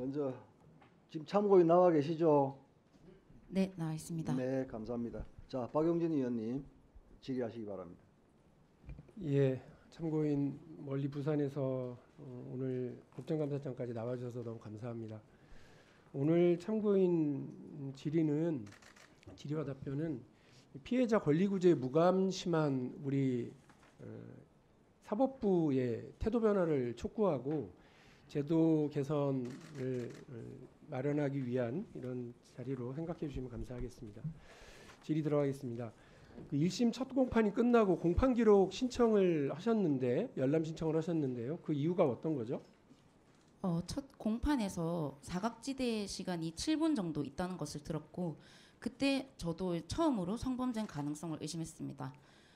먼저 지금 참고인 나와 계시죠? 네, 나와 있습니다. 네, 감사합니다. 자, 박용진 의원님 질의하시기 바랍니다. 예, 참고인 멀리 부산에서 오늘 국정감사장까지 나와주셔서 너무 감사합니다. 오늘 참고인 질의와 답변은 피해자 권리구제에 무감심한 우리 사법부의 태도 변화를 촉구하고 제도 개선을 마련하기 위한 이런 자리로 생각해 주시면 감사하겠습니다. 질의 들어가겠습니다. 그 1심 첫 공판이 끝나고 공판 기록 신청을 하셨는데 열람 신청을 하셨는데요. 그 이유가 어떤 거죠? 첫 공판에서 사각지대 시간이 7분 정도 있다는 것을 들었고 그때 저도 처음으로 성범죄 가능성을 의심했습니다.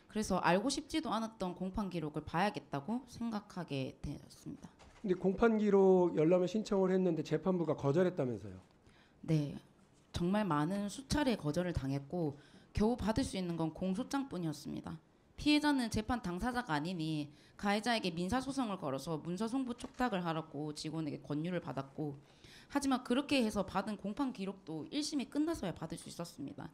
그래서 알고 싶지도 않았던 공판 기록을 봐야겠다고 생각하게 되었습니다. 근데 공판 기록 열람을 신청을 했는데 재판부가 거절했다면서요? 네, 정말 많은 수차례 거절을 당했고 겨우 받을 수 있는 건 공소장뿐이었습니다. 피해자는 재판 당사자가 아니니 가해자에게 민사소송을 걸어서 문서송부 촉탁을 하라고 직원에게 권유를 받았고 하지만 그렇게 해서 받은 공판 기록도 1심이 끝나서야 받을 수 있었습니다.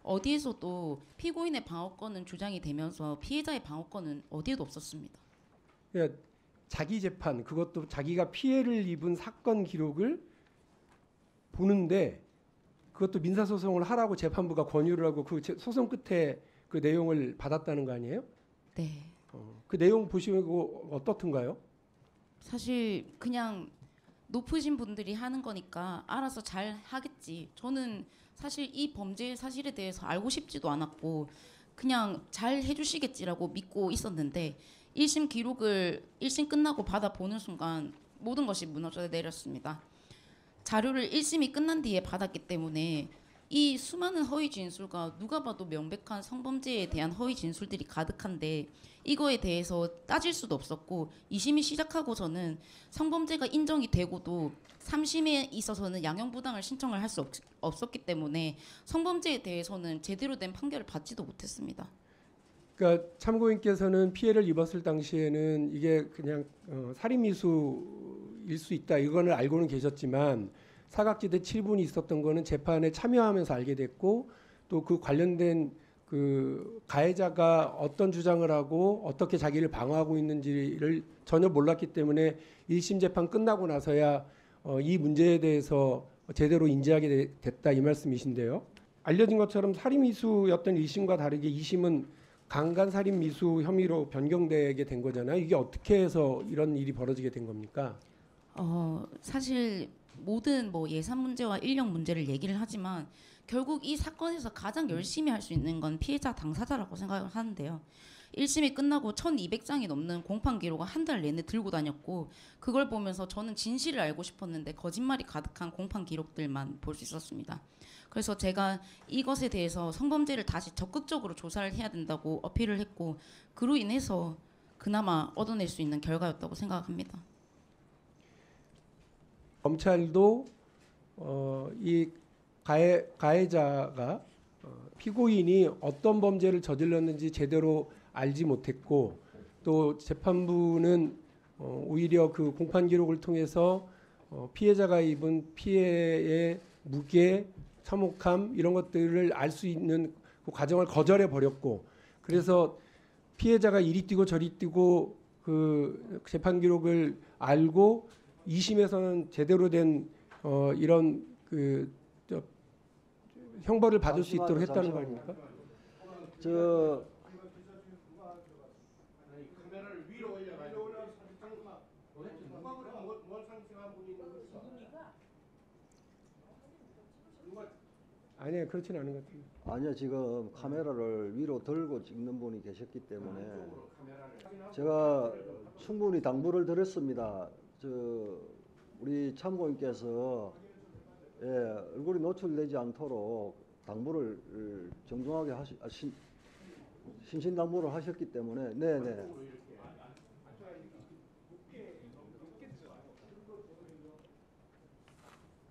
어디에서도 피고인의 방어권은 주장이 되면서 피해자의 방어권은 어디에도 없었습니다. 그러니까 자기 재판, 그것도 자기가 피해를 입은 사건 기록을 보는데 그것도 민사소송을 하라고 재판부가 권유를 하고 그 소송 끝에 그 내용을 받았다는 거 아니에요? 네. 그 내용 보시고 어떻든가요? 사실 그냥 높으신 분들이 하는 거니까 알아서 잘 하겠지. 저는 사실 이 범죄 사실에 대해서 알고 싶지도 않았고 그냥 잘 해주시겠지라고 믿고 있었는데 1심 기록을 1심 끝나고 받아보는 순간 모든 것이 무너져 내렸습니다. 자료를 1심이 끝난 뒤에 받았기 때문에 이 수많은 허위 진술과 누가 봐도 명백한 성범죄에 대한 허위 진술들이 가득한데 이거에 대해서 따질 수도 없었고 2심이 시작하고서는 성범죄가 인정이 되고도 3심에 있어서는 양형부당을 신청을 할 수 없었기 때문에 성범죄에 대해서는 제대로 된 판결을 받지도 못했습니다. 그러니까 참고인께서는 피해를 입었을 당시에는 이게 그냥 살인미수일 수 있다 이거는 알고는 계셨지만 사각지대 7분이 있었던 거는 재판에 참여하면서 알게 됐고 또 그 관련된 그 가해자가 어떤 주장을 하고 어떻게 자기를 방어하고 있는지를 전혀 몰랐기 때문에 1심 재판 끝나고 나서야 이 문제에 대해서 제대로 인지하게 됐다 이 말씀이신데요. 알려진 것처럼 살인미수였던 1심과 다르게 2심은 강간살인미수 혐의로 변경되게 된 거잖아요. 이게 어떻게 해서 이런 일이 벌어지게 된 겁니까? 사실 모든 뭐 예산 문제와 인력 문제를 얘기를 하지만 결국 이 사건에서 가장 열심히 할 수 있는 건 피해자 당사자라고 생각을 하는데요. 1심이 끝나고 1200장이 넘는 공판 기록을 한 달 내내 들고 다녔고 그걸 보면서 저는 진실을 알고 싶었는데 거짓말이 가득한 공판 기록들만 볼 수 있었습니다. 그래서 제가 이것에 대해서 성범죄를 다시 적극적으로 조사를 해야 된다고 어필을 했고 그로 인해서 그나마 얻어낼 수 있는 결과였다고 생각합니다. 검찰도 이 가해자가 피고인이 어떤 범죄를 저질렀는지 제대로 알지 못했고 또 재판부는 오히려 그 공판 기록을 통해서 피해자가 입은 피해의 무게, 참혹함 이런 것들을 알 수 있는 그 과정을 거절해 버렸고 그래서 피해자가 이리 뛰고 저리 뛰고 그 재판 기록을 알고 2심에서는 제대로 된 이런 형벌을 받을 수 있도록 했다는 거 아닙니까? 저 아니요, 그렇지는 않은 것 같습니다. 아니요, 지금 카메라를 위로 들고 찍는 분이 계셨기 때문에 제가 충분히 당부를 드렸습니다. 우리 참고인께서 얼굴이 노출되지 않도록 당부를 정중하게 신신당부를 하셨기 때문에 네네.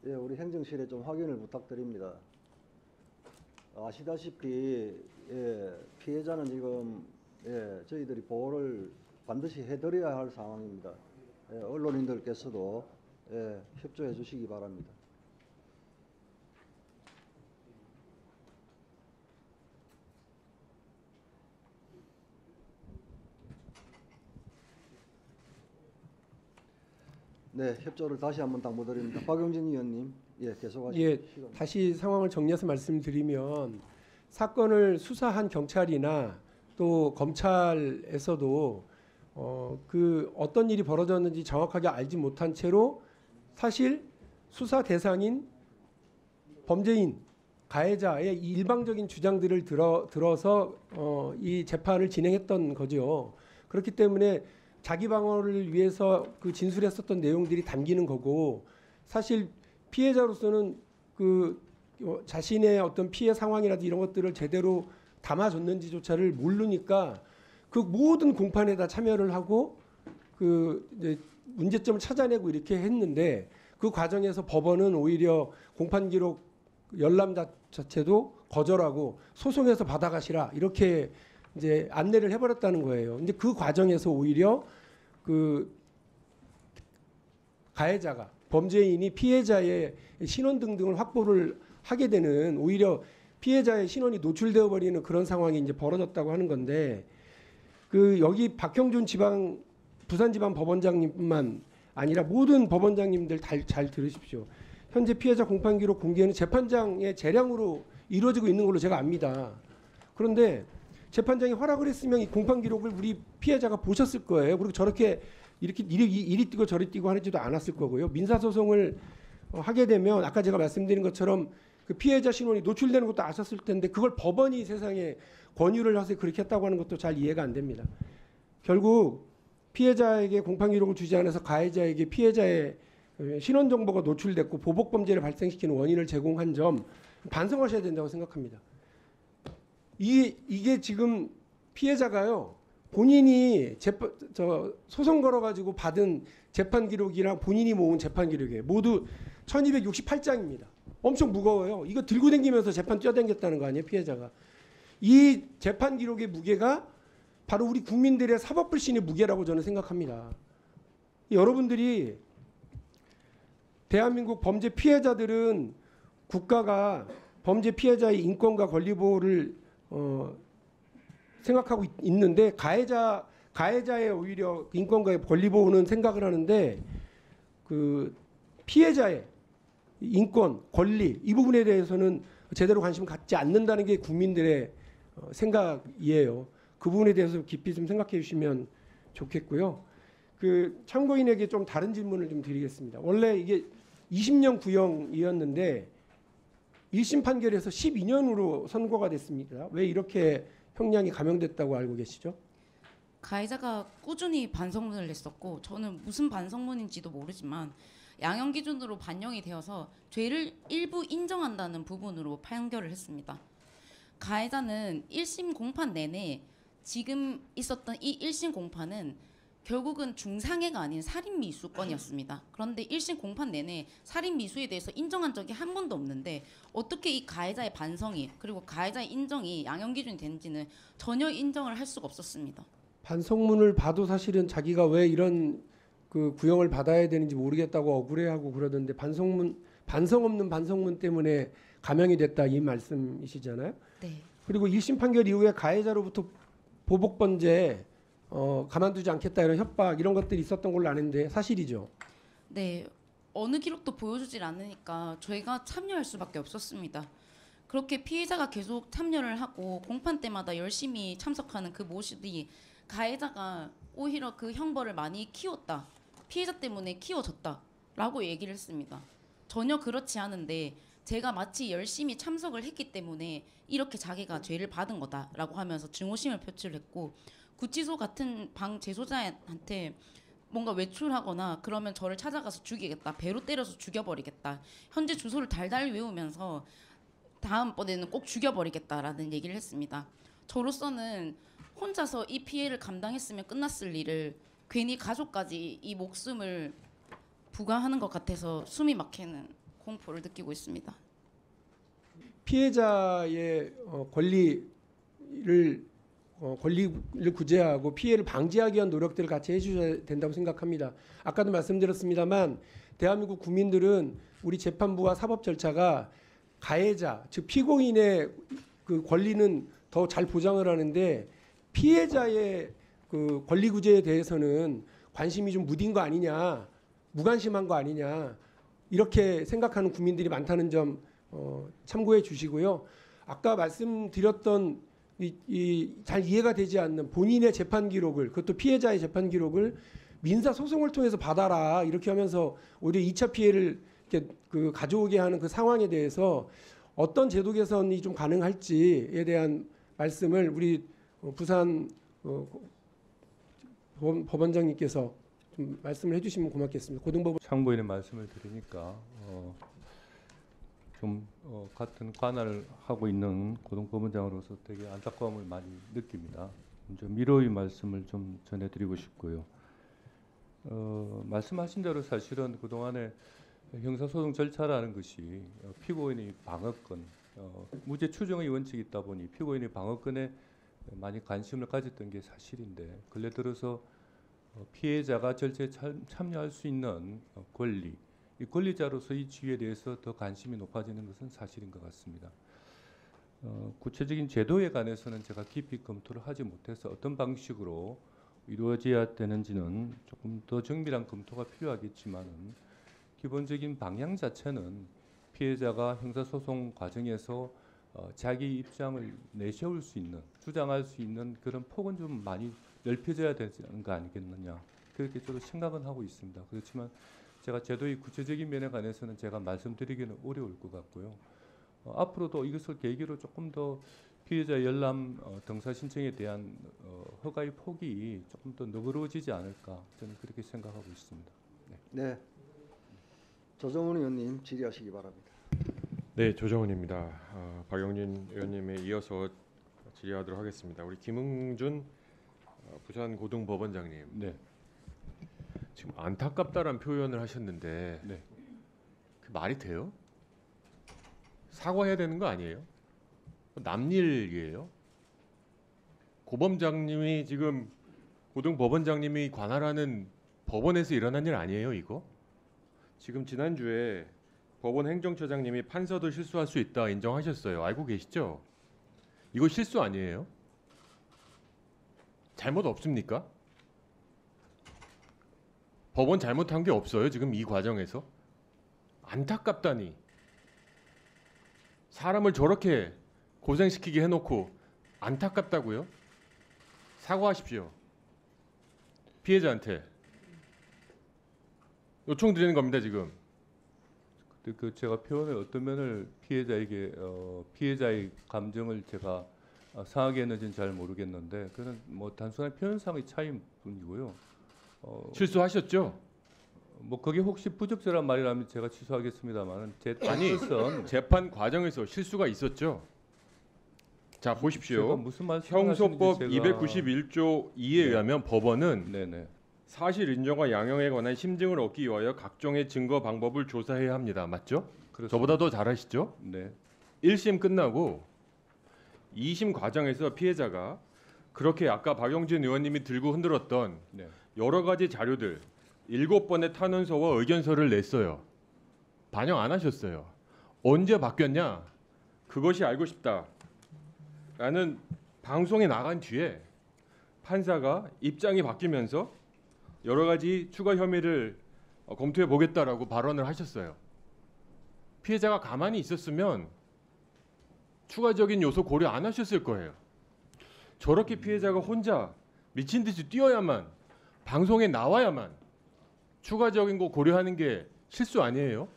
예, 우리 행정실에 좀 확인을 부탁드립니다. 아시다시피 피해자는 지금 저희들이 보호를 반드시 해드려야 할 상황입니다. 언론인들께서도 협조해 주시기 바랍니다. 네, 협조를 다시 한번 당부드립니다. 박용진 의원님, 계속하시죠. 예, 다시 상황을 정리해서 말씀드리면 사건을 수사한 경찰이나 또 검찰에서도 그 어떤 일이 벌어졌는지 정확하게 알지 못한 채로 사실 수사 대상인 범죄인 가해자의 이 일방적인 주장들을 들어서 이 재판을 진행했던 거죠. 그렇기 때문에 자기 방어를 위해서 그 진술했었던 내용들이 담기는 거고, 사실 피해자로서는 그 자신의 어떤 피해 상황이라든지 이런 것들을 제대로 담아줬는지조차를 모르니까 그 모든 공판에 다 참여를 하고 그 이제 문제점을 찾아내고 이렇게 했는데, 그 과정에서 법원은 오히려 공판 기록 열람 자체도 거절하고 소송해서 받아가시라 이렇게 이제 안내를 해버렸다는 거예요. 근데 그 과정에서 오히려 그 가해자가 범죄인이 피해자의 신원 등등을 확보를 하게 되는, 오히려 피해자의 신원이 노출되어 버리는 그런 상황이 이제 벌어졌다고 하는 건데, 그 여기 박형준 부산지방법원장님뿐만 아니라 모든 법원장님들 잘 들으십시오. 현재 피해자 공판 기록 공개는 재판장의 재량으로 이루어지고 있는 걸로 제가 압니다. 그런데 재판장이 허락을 했으면 이 공판 기록을 우리 피해자가 보셨을 거예요. 그리고 저렇게 이렇게 이리 뛰고 저리 뛰고 하지도 않았을 거고요. 민사소송을 하게 되면 아까 제가 말씀드린 것처럼 그 피해자 신원이 노출되는 것도 아셨을 텐데, 그걸 법원이 세상에 권유를 해서 그렇게 했다고 하는 것도 잘 이해가 안 됩니다. 결국 피해자에게 공판 기록을 주지 않아서 가해자에게 피해자의 신원 정보가 노출됐고 보복 범죄를 발생시키는 원인을 제공한 점 반성하셔야 된다고 생각합니다. 이게 지금 피해자가요, 본인이 소송 걸어가지고 받은 재판 기록이랑 본인이 모은 재판 기록이에요. 모두 1268장입니다. 엄청 무거워요. 이거 들고 다니면서 재판 뛰어다녔다는 거 아니에요, 피해자가. 이 재판 기록의 무게가 바로 우리 국민들의 사법불신의 무게라고 저는 생각합니다. 여러분들이 대한민국 범죄 피해자들은 국가가 범죄 피해자의 인권과 권리 보호를 생각하고 있는데, 가해자의 오히려 인권과 권리 보호는 생각을 하는데, 그 피해자의 인권, 권리 이 부분에 대해서는 제대로 관심을 갖지 않는다는 게 국민들의 생각이에요. 그 부분에 대해서 깊이 좀 생각해 주시면 좋겠고요. 그 참고인에게 좀 다른 질문을 좀 드리겠습니다. 원래 이게 20년 구형이었는데 1심 판결에서 12년으로 선고가 됐습니다. 왜 이렇게 형량이 감형됐다고 알고 계시죠? 가해자가 꾸준히 반성문을 냈었고, 저는 무슨 반성문인지도 모르지만 양형 기준으로 반영이 되어서 죄를 일부 인정한다는 부분으로 판결을 했습니다. 가해자는 1심 공판 내내 지금 있었던 이 1심 공판은 결국은 중상해가 아닌 살인 미수건이었습니다. 그런데 1심 공판 내내 살인 미수에 대해서 인정한 적이 한 번도 없는데, 어떻게 이 가해자의 반성이 그리고 가해자의 인정이 양형 기준이 되는지는 전혀 인정을 할 수가 없었습니다. 반성문을 봐도 사실은 자기가 왜 이런 그 구형을 받아야 되는지 모르겠다고 억울해하고 그러던데, 반성 없는 반성문 때문에 감형이 됐다 이 말씀이시잖아요. 네. 그리고 1심 판결 이후에 가해자로부터 보복 범죄 가만두지 않겠다 이런 협박 이런 것들이 있었던 걸로 아는데 사실이죠? 네. 어느 기록도 보여주질 않으니까 저희가 참여할 수밖에 없었습니다. 그렇게 피해자가 계속 참여를 하고 공판 때마다 열심히 참석하는 그 모습이 가해자가 오히려 그 형벌을 많이 키웠다, 피해자 때문에 키워졌다라고 얘기를 했습니다. 전혀 그렇지 않은데, 제가 마치 열심히 참석을 했기 때문에 이렇게 자기가 죄를 받은 거다라고 하면서 증오심을 표출했고, 구치소 같은 방 재소자한테 뭔가 외출하거나 그러면 저를 찾아가서 죽이겠다, 배로 때려서 죽여버리겠다, 현재 주소를 달달 외우면서 다음번에는 꼭 죽여버리겠다라는 얘기를 했습니다. 저로서는 혼자서 이 피해를 감당했으면 끝났을 일을 괜히 가족까지 이 목숨을 부과하는 것 같아서 숨이 막히는 공포를 느끼고 있습니다. 피해자의 권리를 구제하고 피해를 방지하기 위한 노력들을 같이 해주셔야 된다고 생각합니다. 아까도 말씀드렸습니다만 대한민국 국민들은 우리 재판부와 사법 절차가 가해자, 즉 피고인의 그 권리는 더 잘 보장을 하는데 피해자의 그 권리 구제에 대해서는 관심이 좀 무딘 거 아니냐, 무관심한 거 아니냐 이렇게 생각하는 국민들이 많다는 점 참고해 주시고요. 아까 말씀드렸던 잘 이해가 되지 않는 본인의 재판 기록을, 그것도 피해자의 재판 기록을 민사 소송을 통해서 받아라 이렇게 하면서 오히려 2차 피해를 이렇게 그 가져오게 하는 그 상황에 대해서 어떤 제도 개선이 좀 가능할지에 대한 말씀을 우리 부산 법원장님께서 좀 말씀을 해주시면 고맙겠습니다. 고등법원 참고인의 말씀을 드리니까 같은 관할을 하고 있는 고등법원장으로서 되게 안타까움을 많이 느낍니다. 먼저 미로의 말씀을 좀 전해드리고 싶고요. 말씀하신 대로 사실은 그동안에 형사소송 절차라는 것이 피고인의 방어권, 무죄 추정의 원칙이 있다 보니 피고인의 방어권에 많이 관심을 가졌던 게 사실인데 근래 들어서 피해자가 절차에 참여할 수 있는 권리, 이 권리자로서의 지위에 대해서 더 관심이 높아지는 것은 사실인 것 같습니다. 구체적인 제도에 관해서는 제가 깊이 검토를 하지 못해서 어떤 방식으로 이루어져야 되는지는 조금 더 정밀한 검토가 필요하겠지만은 기본적인 방향 자체는 피해자가 형사소송 과정에서 자기 입장을 내세울 수 있는, 주장할 수 있는 그런 폭은 좀 많이 넓혀져야 되는 거 아니겠느냐, 그렇게 저도 생각은 하고 있습니다. 그렇지만 제가 제도의 구체적인 면에 관해서는 제가 말씀드리기는 어려울 것 같고요. 앞으로도 이것을 계기로 조금 더 피해자 열람 등사 신청에 대한 허가의 폭이 조금 더 너그러워지지 않을까, 저는 그렇게 생각하고 있습니다. 네. 조정훈 의원님 질의하시기 바랍니다. 네, 조정훈입니다. 박영진 의원님에 이어서 질의하도록 하겠습니다. 우리 김응준 부산 고등법원장님, 네. 지금 안타깝다라는 표현을 하셨는데 네. 그 말이 돼요? 사과해야 되는 거 아니에요? 남일이에요? 고범장님이 지금 고등법원장님이 관할하는 법원에서 일어난 일 아니에요, 이거? 지금 지난주에 법원 행정처장님이 판사도 실수할 수 있다 인정하셨어요. 알고 계시죠? 이거 실수 아니에요? 잘못 없습니까? 법원 잘못한 게 없어요, 지금 이 과정에서? 안타깝다니. 사람을 저렇게 고생시키게 해놓고 안타깝다고요? 사과하십시오. 피해자한테 요청드리는 겁니다, 지금. 그 제가 표현의 어떤 면을 피해자에게 피해자의 감정을 제가 상하게 했는지는 잘 모르겠는데 그는 뭐 단순한 표현상의 차이일 뿐이고요. 실수하셨죠? 뭐 그게 혹시 부적절한 말이라면 제가 취소하겠습니다만은 제 뜻은 재판 과정에서 실수가 있었죠. 자, 제가 보십시오. 무슨 말씀 형소법 291조 2에 의하면 법원은 네네. 사실 인정과 양형에 관한 심증을 얻기 위하여 각종의 증거 방법을 조사해야 합니다. 맞죠? 그렇습니다. 저보다 더 잘하시죠? 네. 1심 끝나고 2심 과정에서 피해자가 그렇게 아까 박영진 의원님이 들고 흔들었던 네. 여러 가지 자료들 7번의 탄원서와 의견서를 냈어요. 반영 안 하셨어요. 언제 바뀌었냐? 그것이 알고 싶다. 라는 방송에 나간 뒤에 판사가 입장이 바뀌면서 여러 가지 추가 혐의를 검토해 보겠다라고 발언을 하셨어요. 피해자가 가만히 있었으면 추가적인 요소 고려 안 하셨을 거예요. 저렇게 피해자가 혼자 미친 듯이 뛰어야만, 방송에 나와야만 추가적인 거 고려하는 게 실수 아니에요?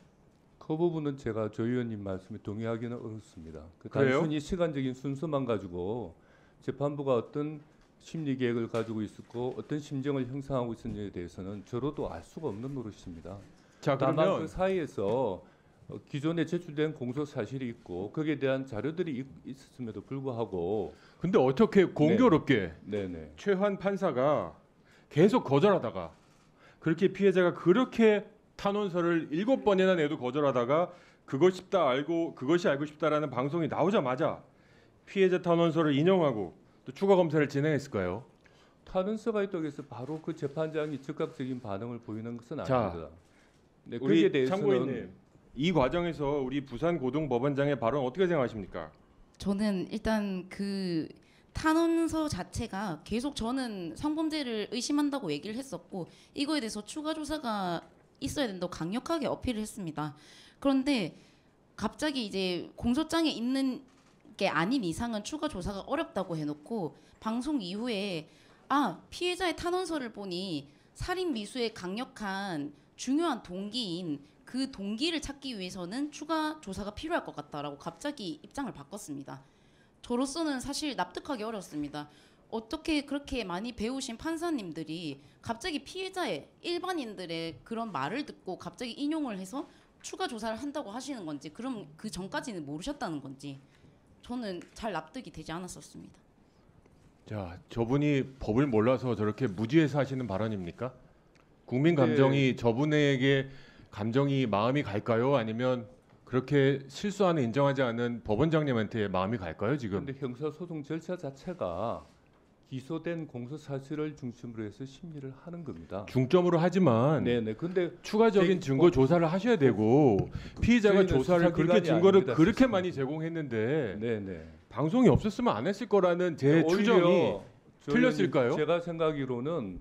그 부분은 제가 조 의원님 말씀에 동의하기는 어렵습니다. 그래요? 단순히 시간적인 순서만 가지고 재판부가 어떤 심리 계획을 가지고 있었고 어떤 심정을 형성하고 있었는지에 대해서는 저로도 알 수가 없는 노릇입니다. 자, 다만 그러면 그 사이에서 기존에 제출된 공소 사실이 있고 거기에 대한 자료들이 있었음에도 불구하고 근데 어떻게 공교롭게 네네. 최환 판사가 계속 거절하다가 그렇게 피해자가 그렇게 탄원서를 7번이나 내도 거절하다가 그것이 알고 싶다라는 방송이 나오자마자 피해자 탄원서를 인용하고 또 추가 검사를 진행했을까요? 탄원서가 있다고 해서 바로 그 재판장이 즉각적인 반응을 보이는 것은 자, 아닙니다. 네, 거기에 우리 대해서는 참고인님, 이 과정에서 우리 부산고등법원장의 발언 어떻게 생각하십니까? 저는 일단 그 탄원서 자체가 계속 저는 성범죄를 의심한다고 얘기를 했었고 이거에 대해서 추가 조사가 있어야 된다고 강력하게 어필을 했습니다. 그런데 갑자기 이제 공소장에 있는 게 아닌 이상은 추가 조사가 어렵다고 해놓고 방송 이후에 피해자의 탄원서를 보니 살인 미수의 강력한 중요한 동기인 그 동기를 찾기 위해서는 추가 조사가 필요할 것 같다라고 갑자기 입장을 바꿨습니다. 저로서는 사실 납득하기 어렵습니다. 어떻게 그렇게 많이 배우신 판사님들이 갑자기 피해자의 일반인들의 그런 말을 듣고 갑자기 인용을 해서 추가 조사를 한다고 하시는 건지, 그럼 그 전까지는 모르셨다는 건지 저는 잘 납득이 되지 않았었습니다. 자, 저분이 법을 몰라서 저렇게 무지해서 하시는 발언입니까? 국민 감정이 저분에게 감정이 마음이 갈까요? 아니면 그렇게 실수하는 인정하지 않은 법원장님한테 마음이 갈까요, 지금? 그런데 형사소송 절차 자체가 기소된 공소 사실을 중심으로 해서 심리를 하는 겁니다. 중점으로 하지만 네네. 근데 추가적인 증거 조사를 하셔야 되고 피의자가 저희는 조사를 그렇게 수사기관이 증거를 아닙니다, 그렇게 수사기관. 많이 제공했는데 네네. 방송이 없었으면 안 했을 거라는 제 오히려 추정이 저희는 틀렸을까요? 제가 생각하기로는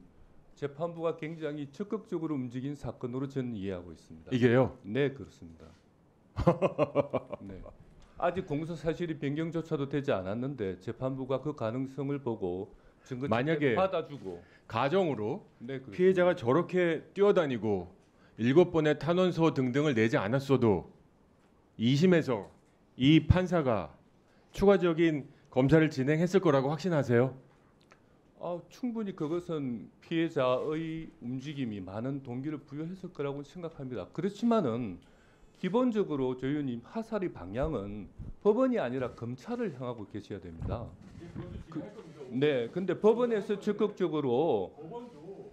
재판부가 굉장히 적극적으로 움직인 사건으로 저는 이해하고 있습니다. 이게요. 네, 그렇습니다. 네. 아직 공소 사실이 변경조차도 되지 않았는데 재판부가 그 가능성을 보고 증거 만약에 받아주고 가정으로 네, 그렇습니다. 피해자가 저렇게 뛰어다니고 7번의 탄원서 등등을 내지 않았어도 2심에서 이 판사가 추가적인 검사를 진행했을 거라고 확신하세요? 충분히 그것은 피해자의 움직임이 많은 동기를 부여했을 거라고 생각합니다. 그렇지만은 기본적으로 조 의원님 하살의 방향은 법원이 아니라 검찰을 향하고 계셔야 됩니다. 네, 근데 법원에서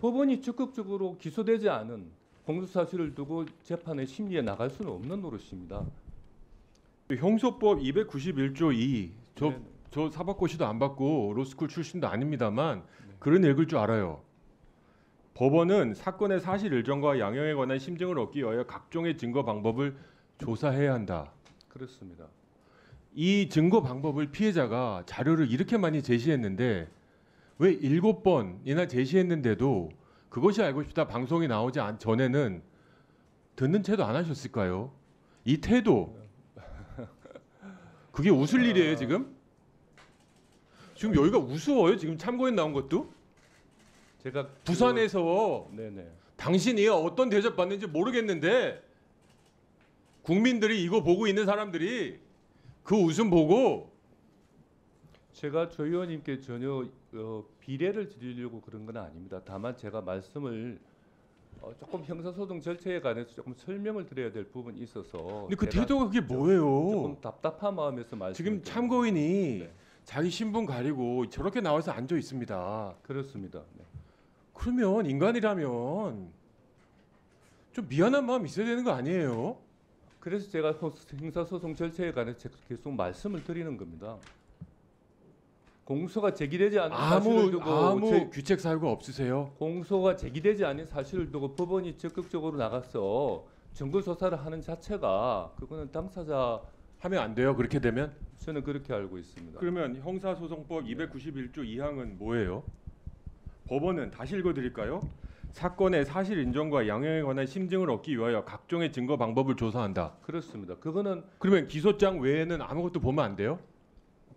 법원이 적극적으로 기소되지 않은 공소 사실을 두고 재판의 심리에 나갈 수는 없는 노릇입니다. 형소법 291조 2. 네. 저 사법고시도 안 받고 로스쿨 출신도 아닙니다만 네. 글은 읽을 줄 알아요. 법원은 사건의 사실 일정과 양형에 관한 심증을 얻기 위하여 각종의 증거 방법을 조사해야 한다. 그렇습니다. 이 증거 방법을 피해자가 자료를 이렇게 많이 제시했는데 왜 7번이나 제시했는데도 그것이 알고 싶다 방송이 나오지 전에는 듣는 채도 안 하셨을까요? 이 태도 그게 웃을 일이에요 지금? 지금 여기가 우스워요 지금 참고인 나온 것도? 제가 부산에서 네네. 당신이 어떤 대접 받는지 모르겠는데 국민들이 이거 보고 있는 사람들이 그 웃음 보고 제가 조 의원님께 전혀 비례를 드리려고 그런 건 아닙니다. 다만 제가 말씀을 조금 형사소송 절차에 관해서 조금 설명을 드려야 될 부분이 있어서 근데 그 제가 태도가 그게 뭐예요? 조금 답답한 마음에서 말씀 지금 참고인이 네. 자기 신분 가리고 저렇게 나와서 앉아 있습니다. 그렇습니다. 네. 그러면 인간이라면 좀 미안한 마음 있어야 되는 거 아니에요? 그래서 제가 형사소송 절차에 관해서 계속 말씀을 드리는 겁니다. 공소가 제기되지 않은 사실을 두고 아무 규책 사유가 없으세요? 공소가 제기되지 않은 사실을 두고 법원이 적극적으로 나가서 증거 조사를 하는 자체가 그거는 당사자 하면 안 돼요. 그렇게 되면? 저는 그렇게 알고 있습니다. 그러면 형사소송법 291조 2항은 뭐예요? 법원은 다시 읽어드릴까요? 사건의 사실 인정과 양형에 관한 심증을 얻기 위하여 각종의 증거 방법을 조사한다. 그렇습니다. 그거는 그러면 기소장 외에는 아무것도 보면 안 돼요?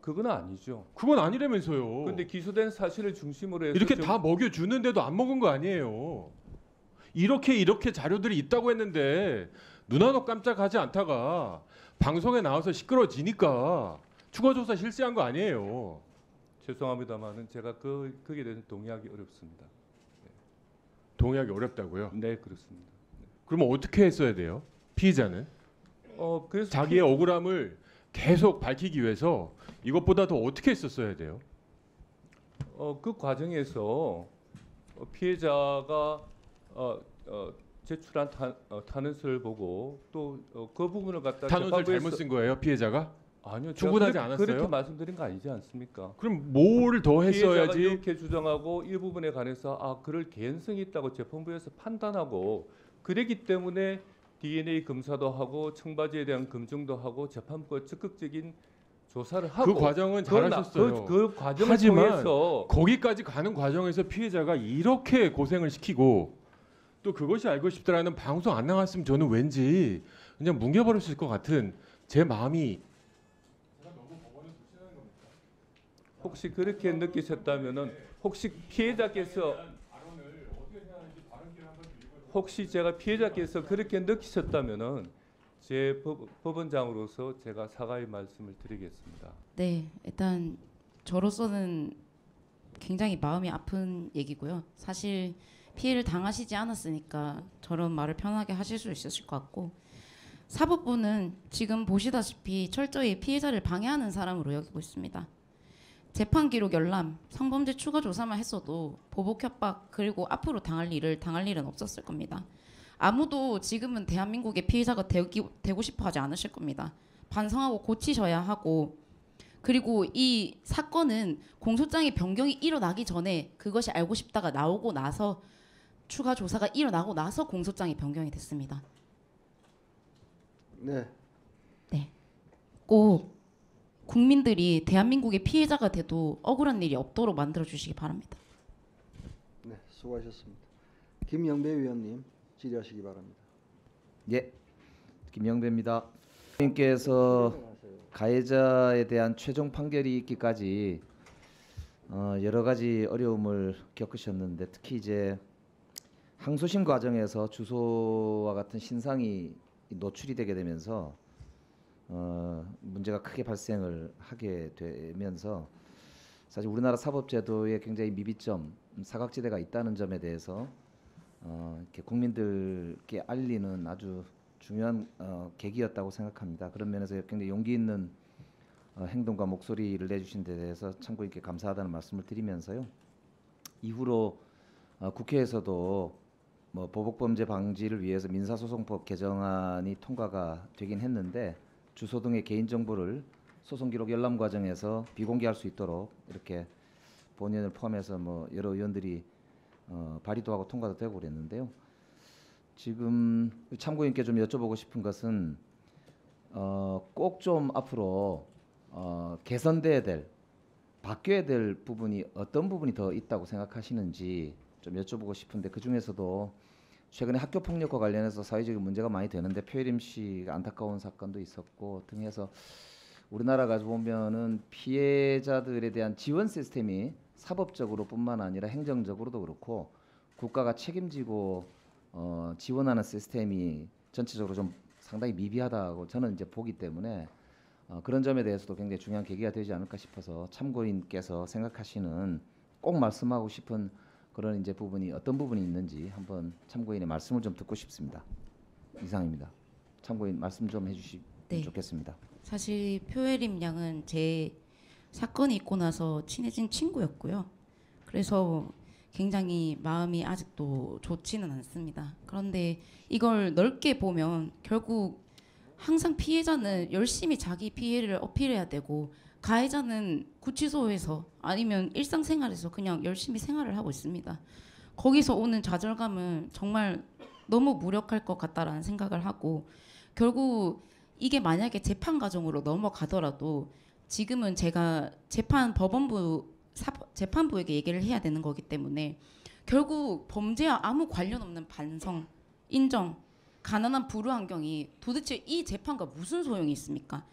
그건 아니죠. 그건 아니라면서요. 근데 기소된 사실을 중심으로 해서 이렇게 다 먹여주는데도 안 먹은 거 아니에요. 이렇게 자료들이 있다고 했는데 눈 하나 깜짝하지 않다가 방송에 나와서 시끄러지니까 추가조사 실시한 거 아니에요. 죄송합니다만은 제가 거기에 대해서 동의하기 어렵습니다. 동의하기 어렵다고요? 네, 그렇습니다. 그러면 어떻게 했어야 돼요? 피의자는 그래서 자기의 억울함을 계속 밝히기 위해서 이것보다 더 어떻게 했었어야 돼요? 그 과정에서 피해자가 제출한 탄원서를 보고 또 그 부분을 갖다 탄원서를 재판부에서- 잘못 쓴 거예요, 피해자가? 아니요, 충분하지 제가 않았어요? 그렇게 말씀드린 거 아니지 않습니까? 그럼 뭘 더 피해자가 했어야지? 이렇게 주장하고 이 부분에 관해서 그럴 개연성이 있다고 재판부에서 판단하고 그랬기 때문에 DNA 검사도 하고 청바지에 대한 검증도 하고 재판부가 적극적인 조사를 하고 그 과정은 잘하셨어요. 그 과정을 하지만 통해서 거기까지 가는 과정에서 피해자가 이렇게 고생을 시키고 또 그것이 알고 싶다라는 방송 안 나갔으면 저는 왠지 그냥 뭉개버렸을 것 같은 제 마음이. 혹시 그렇게 느끼셨다면은 혹시 피해자께서 혹시 제가 피해자께서 그렇게 느끼셨다면은 제 법원장으로서 제가 사과의 말씀을 드리겠습니다. 네, 일단 저로서는 굉장히 마음이 아픈 얘기고요. 사실 피해를 당하시지 않았으니까 저런 말을 편하게 하실 수 있으실 것 같고, 사법부는 지금 보시다시피 철저히 피해자를 방해하는 사람으로 여기고 있습니다. 재판 기록 열람, 성범죄 추가 조사만 했어도 보복 협박 그리고 앞으로 당할 일은 없었을 겁니다. 아무도 지금은 대한민국의 피해자가 되고 싶어 하지 않으실 겁니다. 반성하고 고치셔야 하고, 그리고 이 사건은 공소장의 변경이 일어나기 전에 그것이 알고 싶다가 나오고 나서 추가 조사가 일어나고 나서 공소장이 변경이 됐습니다. 네. 네. 꼭 국민들이 대한민국의 피해자가 돼도 억울한 일이 없도록 만들어 주시기 바랍니다. 네, 수고하셨습니다. 김영배 위원님 질의하시기 바랍니다. 예, 김영배입니다. 님께서 가해자에 대한 최종 판결이 있기까지 여러 가지 어려움을 겪으셨는데, 특히 이제 항소심 과정에서 주소와 같은 신상이 노출이 되게 되면서 문제가 크게 발생을 하게 되면서 사실 우리나라 사법제도에 굉장히 미비점, 사각지대가 있다는 점에 대해서 이렇게 국민들께 알리는 아주 중요한 계기였다고 생각합니다. 그런 면에서 굉장히 용기 있는 행동과 목소리를 내주신 데 대해서 참고 있게 감사하다는 말씀을 드리면서요. 이후로 국회에서도 뭐 보복범죄 방지를 위해서 민사소송법 개정안이 통과가 되긴 했는데, 주소 등의 개인정보를 소송기록 열람 과정에서 비공개할 수 있도록 이렇게 본의원을 포함해서 뭐 여러 의원들이 발의도 하고 통과도 되고 그랬는데요. 지금 참고인께 좀 여쭤보고 싶은 것은 꼭 좀 앞으로 개선돼야 될, 바뀌어야 될 부분이 어떤 부분이 더 있다고 생각하시는지 좀 여쭤보고 싶은데, 그 중에서도 최근에 학교 폭력과 관련해서 사회적인 문제가 많이 되는데 표혜림 씨가 안타까운 사건도 있었고 등 해서 우리나라가 보면은 피해자들에 대한 지원 시스템이 사법적으로뿐만 아니라 행정적으로도 그렇고 국가가 책임지고 지원하는 시스템이 전체적으로 좀 상당히 미비하다고 저는 이제 보기 때문에 그런 점에 대해서도 굉장히 중요한 계기가 되지 않을까 싶어서 참고인께서 생각하시는, 꼭 말씀하고 싶은 그런 이제 부분이 어떤 부분이 있는지 한번 참고인의 말씀을 좀 듣고 싶습니다. 이상입니다. 참고인 말씀 좀 해주시면 네. 좋겠습니다. 사실 표혜림 양은 제 사건이 있고 나서 친해진 친구였고요. 그래서 굉장히 마음이 아직도 좋지는 않습니다. 그런데 이걸 넓게 보면 결국 항상 피해자는 열심히 자기 피해를 어필해야 되고, 가해자는 구치소에서 아니면 일상생활에서 그냥 열심히 생활을 하고 있습니다. 거기서 오는 좌절감은 정말 너무 무력할 것 같다라는 생각을 하고, 결국 이게 만약에 재판 과정으로 넘어가더라도 지금은 제가 재판부에게 얘기를 해야 되는 거기 때문에 결국 범죄와 아무 관련 없는 반성, 인정, 가난한 불우환경이 도대체 이 재판과 무슨 소용이 있습니까?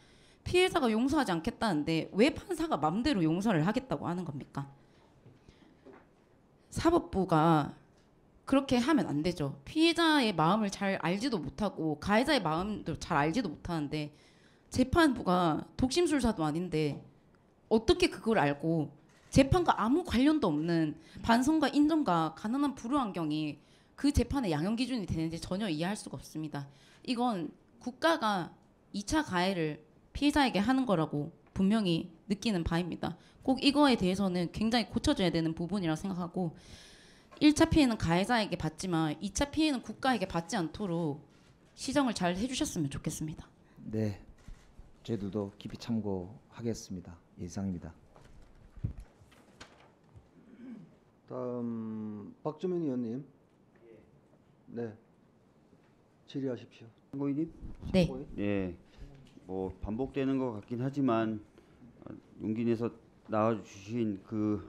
피해자가 용서하지 않겠다는데 왜 판사가 맘대로 용서를 하겠다고 하는 겁니까? 사법부가 그렇게 하면 안 되죠. 피해자의 마음을 잘 알지도 못하고 가해자의 마음도 잘 알지도 못하는데, 재판부가 독심술사도 아닌데 어떻게 그걸 알고 재판과 아무 관련도 없는 반성과 인정과 가난한 불우환경이 그 재판의 양형 기준이 되는지 전혀 이해할 수가 없습니다. 이건 국가가 2차 가해를 피해자에게 하는 거라고 분명히 느끼는 바입니다. 꼭 이거에 대해서는 굉장히 고쳐져야 되는 부분이라고 생각하고, 1차 피해는 가해자에게 받지만 2차 피해는 국가에게 받지 않도록 시정을 잘 해주셨으면 좋겠습니다. 네, 저희들도 깊이 참고하겠습니다. 이상입니다. 다음 박주민 의원님. 네. 질의하십시오. 참고인님? 네. 네. 뭐 반복되는 것 같긴 하지만 용기 내서 나와주신 그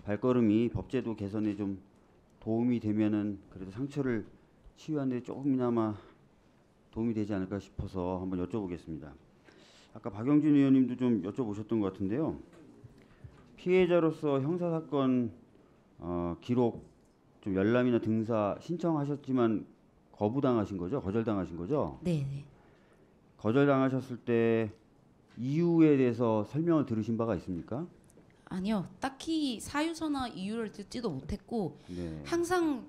발걸음이 법제도 개선에 좀 도움이 되면은 그래도 상처를 치유하는 데 조금이나마 도움이 되지 않을까 싶어서 한번 여쭤보겠습니다. 아까 박영진 의원님도 좀 여쭤보셨던 것 같은데요. 피해자로서 형사사건 기록 좀 열람이나 등사 신청하셨지만 거부당하신 거죠? 거절당하신 거죠? 네, 네. 거절당하셨을 때 이유에 대해서 설명을 들으신 바가 있습니까? 아니요. 딱히 사유서나 이유를 듣지도 못했고 네. 항상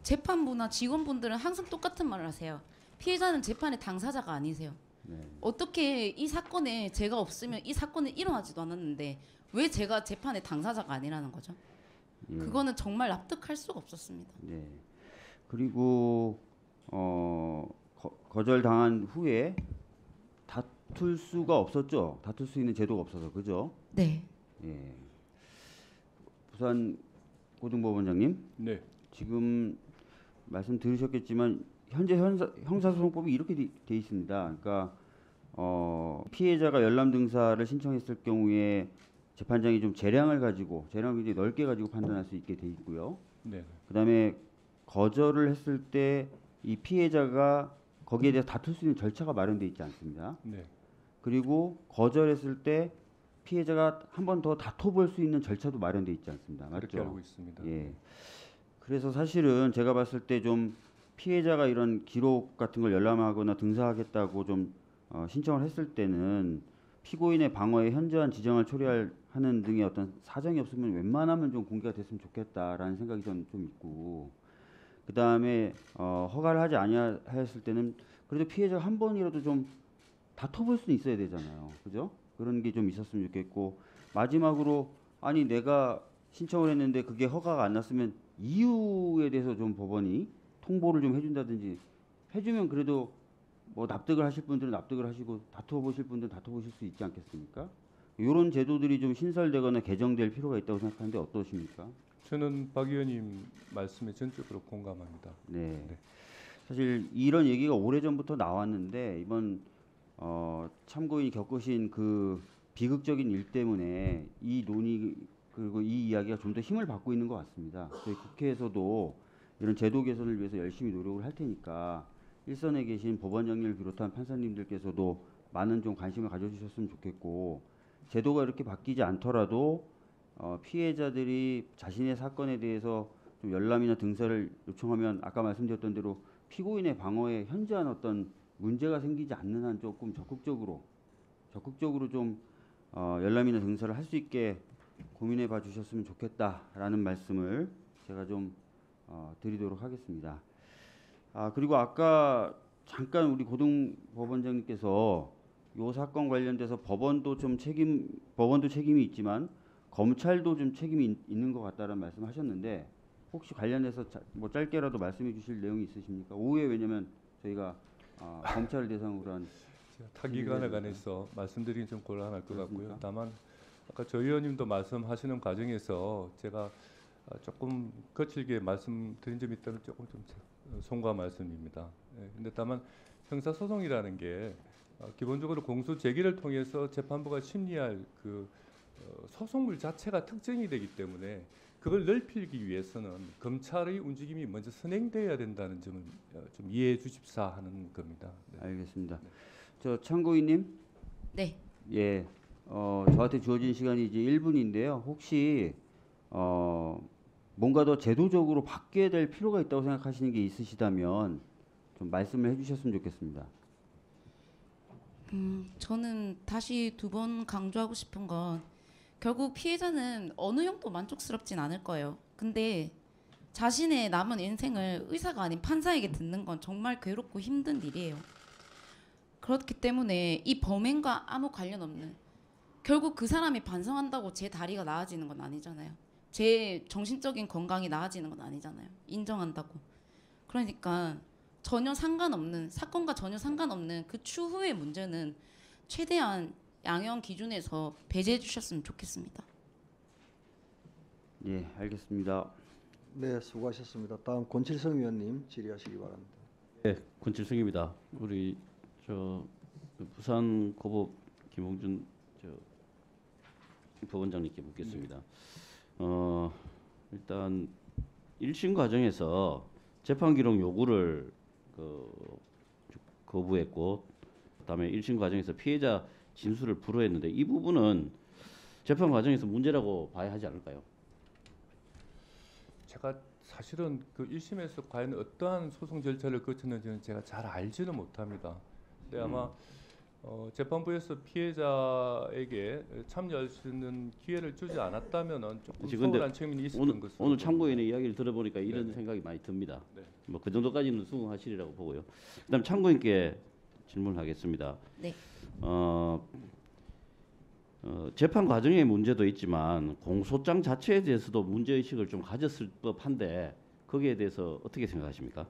재판부나 직원분들은 항상 똑같은 말을 하세요. 피해자는 재판의 당사자가 아니세요. 네. 어떻게 이 사건에 제가 없으면 이 사건은 일어나지도 않았는데 왜 제가 재판의 당사자가 아니라는 거죠? 예. 그거는 정말 납득할 수가 없었습니다. 네. 그리고 거절당한 후에 다툴 수가 없었죠. 다툴 수 있는 제도가 없어서 그죠? 네. 예. 부산 고등법원장님 네. 지금 말씀 들으셨겠지만 현재 형사소송법이 이렇게 돼 있습니다. 그러니까 피해자가 열람 등사를 신청했을 경우에 재판장이 좀 재량을 굉장히 넓게 가지고 판단할 수 있게 돼 있고요. 네. 그다음에 거절을 했을 때 이 피해자가 거기에 대해서 다툴 수 있는 절차가 마련돼 있지 않습니다. 네. 그리고 거절했을 때 피해자가 한 번 더 다퉈볼 수 있는 절차도 마련돼 있지 않습니다. 그렇게 맞죠? 알고 있습니다. 예. 그래서 사실은 제가 봤을 때 좀 피해자가 이런 기록 같은 걸 열람하거나 등사하겠다고 좀 신청을 했을 때는 피고인의 방어에 현저한 지정을 초래하는 등의 어떤 사정이 없으면 웬만하면 좀 공개가 됐으면 좋겠다라는 생각이 좀 있고, 그 다음에 허가를 하지 아니하였을 때는 그래도 피해자가 한 번이라도 좀 다퉈볼 수 있어야 되잖아요, 그죠? 그런 게 좀 있었으면 좋겠고, 마지막으로 아니 내가 신청을 했는데 그게 허가가 안 났으면 이유에 대해서 좀 법원이 통보를 좀 해준다든지 해주면 그래도 뭐 납득을 하실 분들은 납득을 하시고 다퉈보실 분들은 다퉈보실 수 있지 않겠습니까? 이런 제도들이 좀 신설되거나 개정될 필요가 있다고 생각하는데 어떠십니까? 저는 박 의원님 말씀에 전적으로 공감합니다. 네. 네. 사실 이런 얘기가 오래전부터 나왔는데 이번 참고인이 겪으신 그 비극적인 일 때문에 이 논의 그리고 이 이야기가 좀 더 힘을 받고 있는 것 같습니다. 저희 국회에서도 이런 제도 개선을 위해서 열심히 노력을 할 테니까 일선에 계신 법원장님을 비롯한 판사님들께서도 많은 좀 관심을 가져주셨으면 좋겠고, 제도가 이렇게 바뀌지 않더라도 피해자들이 자신의 사건에 대해서 좀 열람이나 등사를 요청하면 아까 말씀드렸던 대로 피고인의 방어에 현저한 어떤 문제가 생기지 않는 한 조금 적극적으로 좀 열람이나 등사를 할 수 있게 고민해 봐 주셨으면 좋겠다라는 말씀을 제가 좀 드리도록 하겠습니다. 그리고 아까 잠깐 우리 고등법원장님께서 이 사건 관련돼서 법원도 책임이 있지만 검찰도 좀 책임이 있는 것 같다는 말씀하셨는데 혹시 관련해서 뭐 짧게라도 말씀해 주실 내용이 있으십니까? 오후에 왜냐면 저희가 검찰을 대상으로 한 타기관에 관해서 말씀드리긴 좀 곤란할 것 같고요. 그렇습니까? 다만 아까 조 의원님도 말씀하시는 과정에서 제가 조금 거칠게 말씀드린 점이 있다면 조금 좀 송구한 말씀입니다. 근데 다만 형사소송이라는 게 기본적으로 공소 제기를 통해서 재판부가 심리할 그 소송물 자체가 특정이 되기 때문에 그걸 넓히기 위해서는 검찰의 움직임이 먼저 선행돼야 된다는 점을 좀 이해해 주십사 하는 겁니다. 네. 알겠습니다. 저 참고인님, 네. 예, 저한테 주어진 시간이 이제 1분인데요. 혹시 뭔가 더 제도적으로 바뀌어야 될 필요가 있다고 생각하시는 게 있으시다면 좀 말씀을 해주셨으면 좋겠습니다. 저는 다시 두 번 강조하고 싶은 건 결국 피해자는 어느 형도 만족스럽진 않을 거예요. 근데 자신의 남은 인생을 의사가 아닌 판사에게 듣는 건 정말 괴롭고 힘든 일이에요. 그렇기 때문에 이 범행과 아무 관련 없는, 결국 그 사람이 반성한다고 제 다리가 나아지는 건 아니잖아요. 제 정신적인 건강이 나아지는 건 아니잖아요. 인정한다고. 그러니까 전혀 상관없는, 사건과 전혀 상관없는 그 추후의 문제는 최대한 양형 기준에서 배제해 주셨으면 좋겠습니다. 예, 알겠습니다. 네, 수고하셨습니다. 다음 권칠성 위원님 질의하시기 바랍니다. 권칠승입니다. 우리 저 부산 고법 김홍준 법원장님께 묻겠습니다. 일단 1심 과정에서 재판 기록 요구를 거부했고, 그다음에 1심 과정에서 피해자 진술을 불허했는데 이 부분은 재판 과정에서 문제라고 봐야 하지 않을까요? 제가 사실은 그 1심에서 과연 어떠한 소송 절차를 거쳤는지는 제가 잘 알지는 못합니다. 근데 아마 재판부에서 피해자에게 참여할 수 있는 기회를 주지 않았다면은 조금 소홀한 측면이 있었던 것으로 오늘 참고인의 이야기를 들어보니까 이런 네네. 생각이 많이 듭니다. 네. 뭐 그 정도까지는 수긍하시리라고 보고요. 그다음 참고인께 질문하겠습니다. 네. 재판 과정의 문제도 있지만 공소장 자체에 대해서도 문제 의식을 좀 가졌을 법한데 거기에 대해서 어떻게 생각하십니까?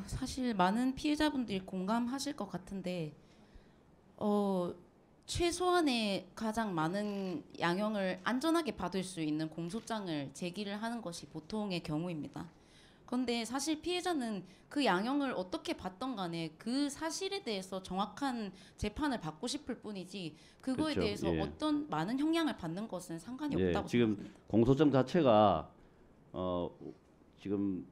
사실 많은 피해자분들이 공감하실 것 같은데 최소한의 가장 많은 양형을 안전하게 받을 수 있는 공소장을 제기를 하는 것이 보통의 경우입니다. 그런데 사실 피해자는 그 양형을 어떻게 받던 간에 그 사실에 대해서 정확한 재판을 받고 싶을 뿐이지 그거에 그렇죠. 대해서 예. 어떤 많은 형량을 받는 것은 상관이 예, 없다고 지금 생각합니다. 공소장 자체가 지금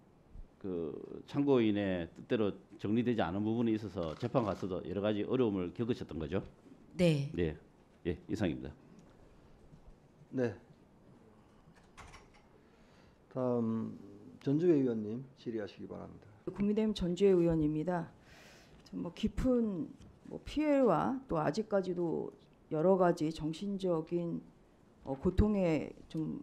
그 참고인의 뜻대로 정리되지 않은 부분이 있어서 재판 가서도 여러 가지 어려움을 겪으셨던 거죠. 네. 네, 예, 이상입니다. 네. 다음 전주회 의원님 질의하시기 바랍니다. 국민의힘 전주회 의원입니다. 뭐 깊은 피해와 또 아직까지도 여러 가지 정신적인 고통에 좀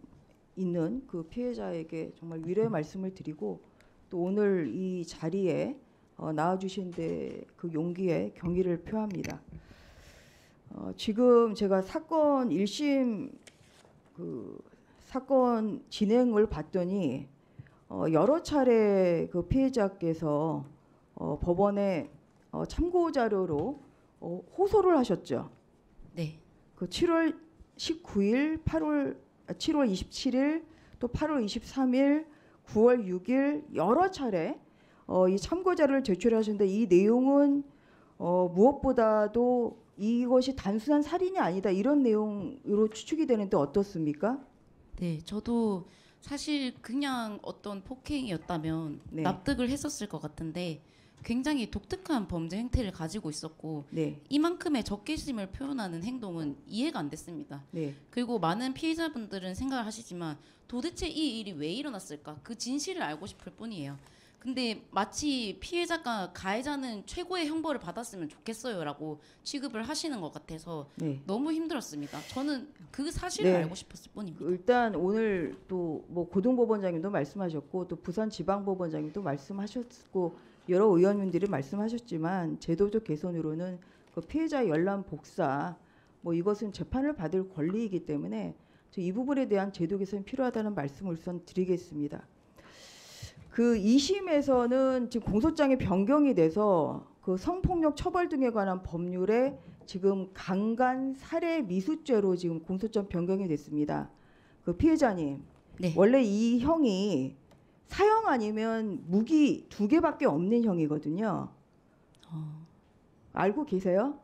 있는 그 피해자에게 정말 위로의 말씀을 드리고 또 오늘 이 자리에 나와주신 데 그 용기에 경의를 표합니다. 지금 제가 사건 1심 그 사건 진행을 봤더니 여러 차례 그 피해자께서 법원에 참고 자료로 호소를 하셨죠. 네. 그 7월 19일, 7월 27일, 또 8월 23일, 9월 6일 여러 차례 이 참고 자료를 제출하셨는데 이 내용은 무엇보다도 이것이 단순한 살인이 아니다 이런 내용으로 추측이 되는데 어떻습니까? 네, 저도 사실 그냥 어떤 폭행이었다면 네. 납득을 했었을 것 같은데 굉장히 독특한 범죄 행태를 가지고 있었고 네, 이만큼의 적개심을 표현하는 행동은 이해가 안 됐습니다. 네, 그리고 많은 피해자분들은 생각을 하시지만 도대체 이 일이 왜 일어났을까? 그 진실을 알고 싶을 뿐이에요. 근데 마치 피해자가 가해자는 최고의 형벌을 받았으면 좋겠어요라고 취급을 하시는 것 같아서 네. 너무 힘들었습니다. 저는 그 사실을 네. 알고 싶었을 뿐입니다. 일단 오늘 또 뭐 고등법원장님도 말씀하셨고 또 부산지방법원장님도 말씀하셨고 여러 의원님들이 말씀하셨지만 제도적 개선으로는 그 피해자 열람 복사 뭐 이것은 재판을 받을 권리이기 때문에 이 부분에 대한 제도 개선이 필요하다는 말씀을 우선 드리겠습니다. 그 2심에서는 지금 공소장이 변경이 돼서 그 성폭력 처벌 등에 관한 법률에 지금 강간 살해 미수죄로 지금 공소장 변경이 됐습니다. 그 피해자님, 네. 원래 이 형이 사형 아니면 무기 2개밖에 없는 형이거든요. 알고 계세요?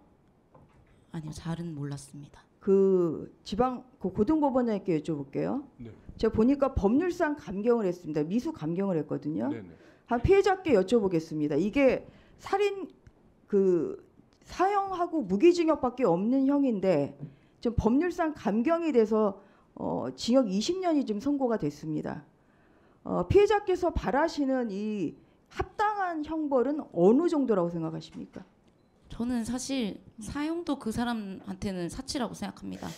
아니요, 잘은 몰랐습니다. 그 지방 그 고등법원장님께 여쭤볼게요. 네. 제가 보니까 법률상 감경을 했습니다. 미수 감경을 했거든요. 네네. 한 피해자께 여쭤보겠습니다. 이게 살인 그 사형하고 무기징역밖에 없는 형인데 좀 법률상 감경이 돼서 징역 20년이 지금 선고가 됐습니다. 피해자께서 바라시는 이 합당한 형벌은 어느 정도라고 생각하십니까? 저는 사실 사형도 그 사람한테는 사치라고 생각합니다.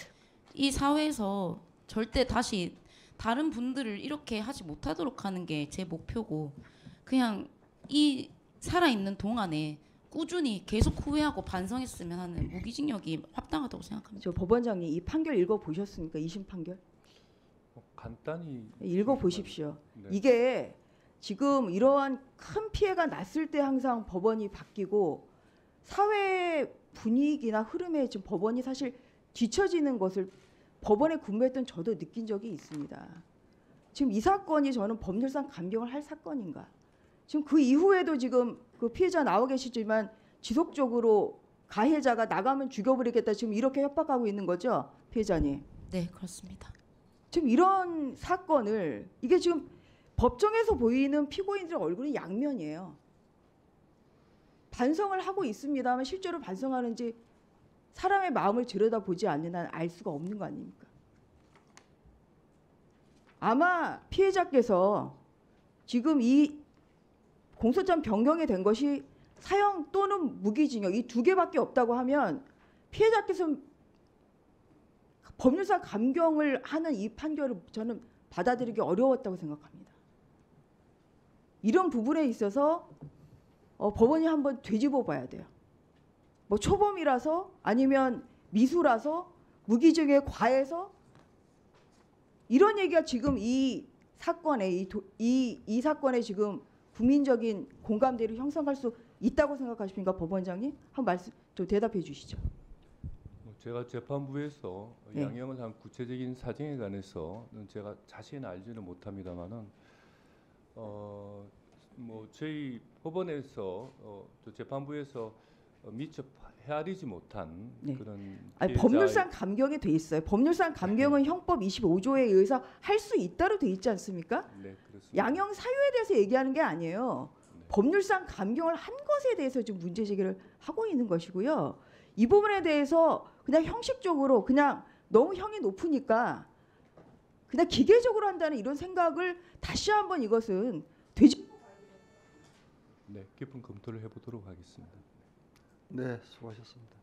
이 사회에서 절대 다시 다른 분들을 이렇게 하지 못하도록 하는 게 제 목표고 그냥 이 살아있는 동안에 꾸준히 계속 후회하고 반성했으면 하는 무기징역이 합당하다고 생각합니다. 저 법원장님 이 판결 읽어보셨습니까? 2심 판결? 간단히 읽어보십시오. 네. 이게 지금 이러한 큰 피해가 났을 때 항상 법원이 바뀌고 사회 분위기나 흐름에 지금 법원이 사실 뒤처지는 것을 법원에 근무했던 저도 느낀 적이 있습니다. 지금 이 사건이 저는 법률상 감경을 할 사건인가? 지금 그 이후에도 지금 그 피해자 나와 계시지만 지속적으로 가해자가 나가면 죽여버리겠다 지금 이렇게 협박하고 있는 거죠, 피해자님? 네, 그렇습니다. 지금 이런 사건을 이게 지금 법정에서 보이는 피고인들의 얼굴이 양면이에요. 반성을 하고 있습니다만 실제로 반성하는지 사람의 마음을 들여다보지 않는 한 알 수가 없는 거 아닙니까? 아마 피해자께서 지금 이 공소장 변경이 된 것이 사형 또는 무기징역 이 두 개밖에 없다고 하면 피해자께서 법률상 감경을 하는 이 판결을 저는 받아들이기 어려웠다고 생각합니다. 이런 부분에 있어서 법원이 한번 되짚어 봐야 돼요. 뭐 초범이라서 아니면 미수라서 무기징역에 과해서 이런 얘기가 지금 이 사건에 이 사건에 지금 국민적인 공감대를 형성할 수 있다고 생각하십니까, 법원장님? 한 말씀 좀 대답해 주시죠. 제가 재판부에서 네. 양형을 한 구체적인 사정에 관해서는 제가 자세히 알지는 못합니다만은 뭐 저희 법원에서 또 재판부에서 미처 헤아리지 못한 네. 그런 아니, 피해자의- 법률상 감경이 돼 있어요. 법률상 감경은 형법 25조에 의해서 할 수 있다로 돼 있지 않습니까? 네, 그렇습니다. 양형 사유에 대해서 얘기하는 게 아니에요. 네. 법률상 감경을 한 것에 대해서 지금 문제 제기를 하고 있는 것이고요. 이 부분에 대해서 그냥 형식적으로 그냥 너무 형이 높으니까 그냥 기계적으로 한다는 이런 생각을 다시 한번 이것은 네, 깊은 검토를 해보도록 하겠습니다. 네, 수고하셨습니다.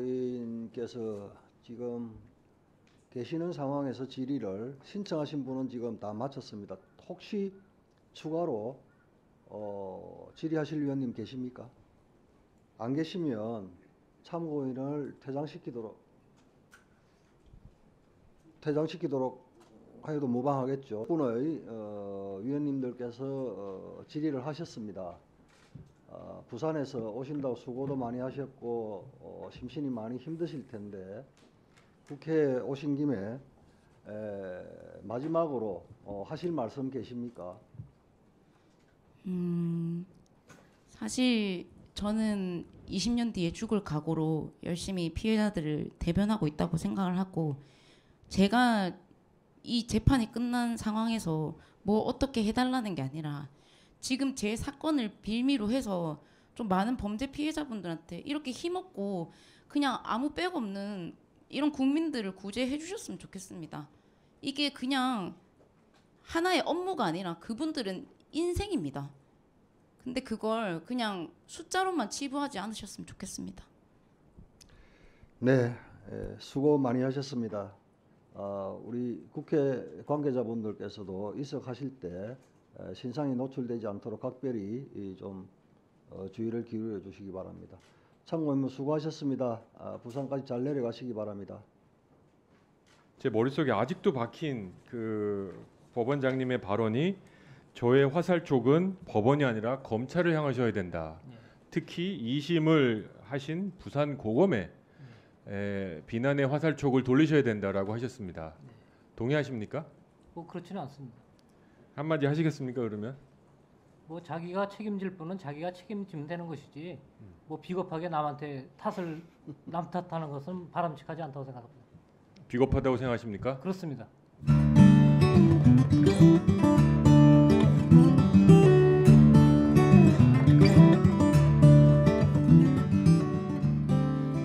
참고인께서 지금 계시는 상황에서 질의를 신청하신 분은 지금 다 마쳤습니다. 혹시 추가로 질의하실 위원님 계십니까? 안 계시면 참고인을 퇴장시키도록 하여도 무방하겠죠. 분의 위원님들께서 질의를 하셨습니다. 부산에서 오신다고 수고도 많이 하셨고 심신이 많이 힘드실 텐데 국회에 오신 김에 마지막으로 하실 말씀 계십니까? 사실 저는 20년 뒤에 죽을 각오로 열심히 피해자들을 대변하고 있다고 생각을 하고 제가 이 재판이 끝난 상황에서 뭐 어떻게 해달라는 게 아니라 지금 제 사건을 빌미로 해서 좀 많은 범죄 피해자분들한테 이렇게 힘없고 그냥 아무 백 없는 이런 국민들을 구제해 주셨으면 좋겠습니다. 이게 그냥 하나의 업무가 아니라 그분들은 인생입니다. 근데 그걸 그냥 숫자로만 치부하지 않으셨으면 좋겠습니다. 네, 수고 많이 하셨습니다. 우리 국회 관계자분들께서도 입석하실 때 신상이 노출되지 않도록 각별히 좀 주의를 기울여 주시기 바랍니다. 참고인분 수고하셨습니다. 부산까지 잘 내려가시기 바랍니다. 제 머릿속에 아직도 박힌 그 법원장님의 발언이 저의 화살촉은 법원이 아니라 검찰을 향하셔야 된다. 특히 2심을 하신 부산 고검에 비난의 화살촉을 돌리셔야 된다라고 하셨습니다. 동의하십니까? 뭐 그렇지는 않습니다. 한마디 하시겠습니까 그러면? 뭐 자기가 책임질 분은 자기가 책임지면 되는 것이지 뭐 비겁하게 남한테 남 탓하는 것은 바람직하지 않다고 생각합니다. 비겁하다고 생각하십니까? 그렇습니다.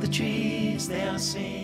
The trees they are singing.